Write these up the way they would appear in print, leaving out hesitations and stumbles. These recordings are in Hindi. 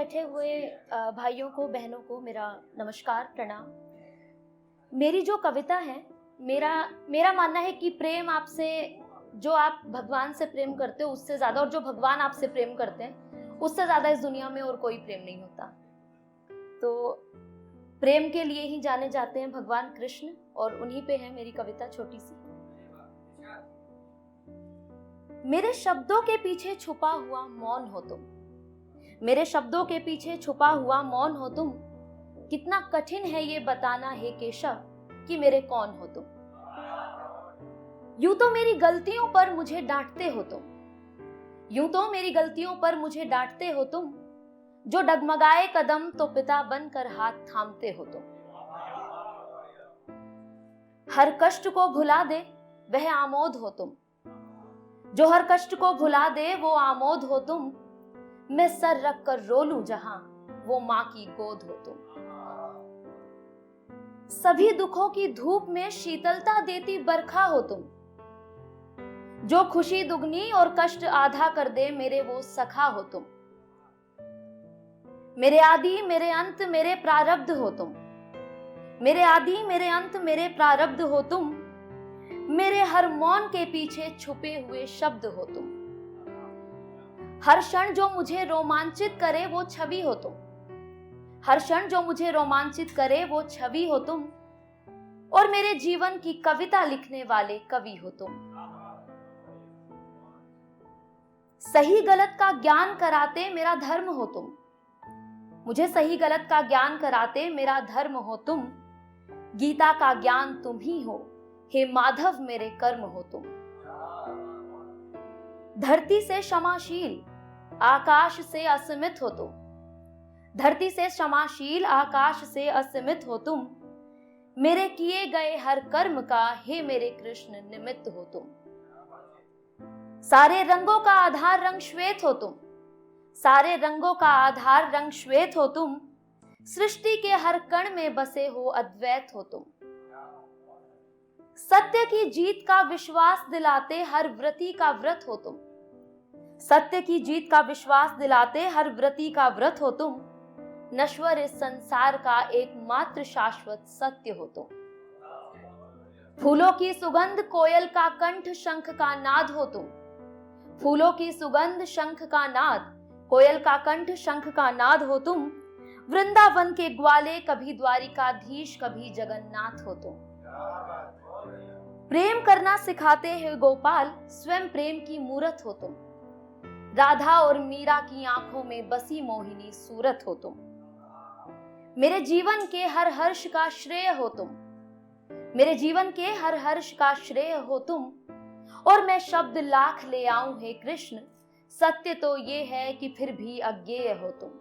बैठे हुए भाइयों को, बहनों को मेरा नमस्कार, प्रणाम। मेरी जो कविता है, मेरा मानना है कि प्रेम आपसे, जो आप भगवान से प्रेम करते हो उससे ज़्यादा, और जो भगवान आपसे प्रेम करते हैं उससे ज़्यादा इस दुनिया में और कोई प्रेम नहीं होता। तो प्रेम के लिए ही जाने जाते हैं भगवान कृष्ण, और उन्हीं पे है मेरी कविता छोटी सी। मेरे शब्दों के पीछे छुपा हुआ मौन हो तुम, मेरे शब्दों के पीछे छुपा हुआ मौन हो तुम। कितना कठिन है ये बताना हे केशव कि मेरे कौन हो तुम। यूं तो मेरी गलतियों पर मुझे डांटते हो तुम, यूं तो मेरी गलतियों पर मुझे डांटते हो तुम। जो डगमगाए कदम तो पिता बनकर हाथ थामते हो तुम। हर कष्ट को भुला दे वह आमोद हो तुम, जो हर कष्ट को भुला दे वो आमोद हो तुम। मैं सर रख कर रो लूं जहां वो मां की गोद हो तुम। सभी दुखों की धूप में शीतलता देती बरखा हो तुम, जो खुशी दुगनी और कष्ट आधा कर दे मेरे वो सखा हो तुम। मेरे आदि मेरे अंत मेरे प्रारब्ध हो तुम, मेरे आदि मेरे अंत मेरे प्रारब्ध हो तुम। मेरे हर मौन के पीछे छुपे हुए शब्द हो तुम। हर क्षण जो मुझे रोमांचित करे वो छवि हो तुम, हर क्षण जो मुझे रोमांचित करे वो छवि हो तुम। और मेरे जीवन की कविता लिखने वाले कवि हो तुम। सही गलत का ज्ञान कराते मेरा धर्म हो तुम, मुझे सही गलत का ज्ञान कराते मेरा धर्म हो तुम। गीता का ज्ञान तुम ही हो हे माधव मेरे कर्म हो तुम। धरती से क्षमाशील आकाश से असीमित हो तुम, धरती से क्षमाशील आकाश से असीमित हो तुम। मेरे किए गए हर कर्म का हे मेरे कृष्ण निमित्त हो तुम। सारे रंगों का आधार रंग श्वेत हो तुम, सारे रंगों का आधार रंग श्वेत हो तुम। सृष्टि के हर कण में बसे हो अद्वैत हो तुम। सत्य की जीत का विश्वास दिलाते हर व्रती का व्रत हो तुम, सत्य की जीत का विश्वास दिलाते हर व्रती का व्रत हो तुम। नश्वर इस संसार का एकमात्र शाश्वत सत्य हो तुम। फूलों की सुगंध कोयल का कंठ शंख का नाद हो तुम, फूलों की सुगंध शंख का नाद कोयल का कंठ शंख का नाद हो तुम। वृंदावन के ग्वाले कभी द्वारिकाधीश कभी जगन्नाथ हो तुम। प्रेम करना सिखाते हैं गोपाल स्वयं प्रेम की मूरत हो तुम। राधा और मीरा की आंखों में बसी मोहिनी सूरत हो तुम। मेरे जीवन के हर हर्ष का श्रेय हो तुम, मेरे जीवन के हर हर्ष का श्रेय हो तुम। और मैं शब्द लाख ले आऊं हे कृष्ण, सत्य तो ये है कि फिर भी अज्ञेय हो तुम।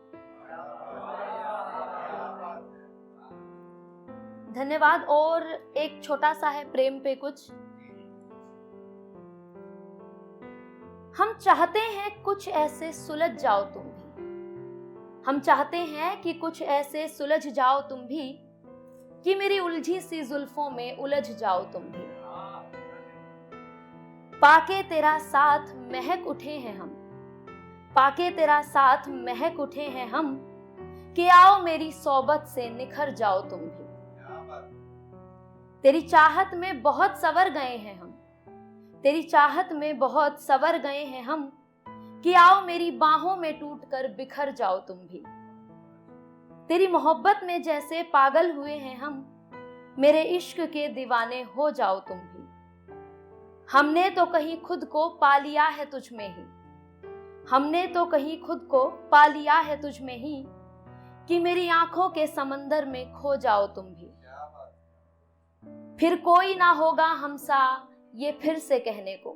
धन्यवाद। और एक छोटा सा है प्रेम पे कुछ। हम चाहते हैं कुछ ऐसे सुलझ जाओ तुम भी, हम चाहते हैं कि कुछ ऐसे सुलझ जाओ तुम भी, कि मेरी उलझी सी जुल्फों में उलझ जाओ तुम भी। पाके तेरा साथ महक उठे हैं हम, पाके तेरा साथ महक उठे हैं हम। कि आओ मेरी सोबत से निखर जाओ तुम भी। तेरी चाहत में बहुत सवर गए हैं हम, तेरी चाहत में बहुत सवर गए हैं हम। कि आओ मेरी बाहों में टूटकर बिखर जाओ तुम भी। तेरी मोहब्बत में जैसे पागल हुए हैं हम, मेरे इश्क के दीवाने हो जाओ तुम भी। हमने तो कहीं खुद को पा लिया है तुझ में ही, हमने तो कहीं खुद को पा लिया है तुझ में ही। कि मेरी आंखों के समंदर में खो जाओ तुम भी। फिर कोई ना होगा हमसा ये फिर से कहने को,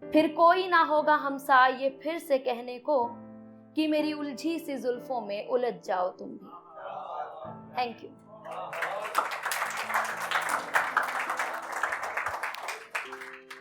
फिर कोई ना होगा हमसा ये फिर से कहने को। कि मेरी उलझी सी जुल्फों में उलझ जाओ तुम भी। Thank you.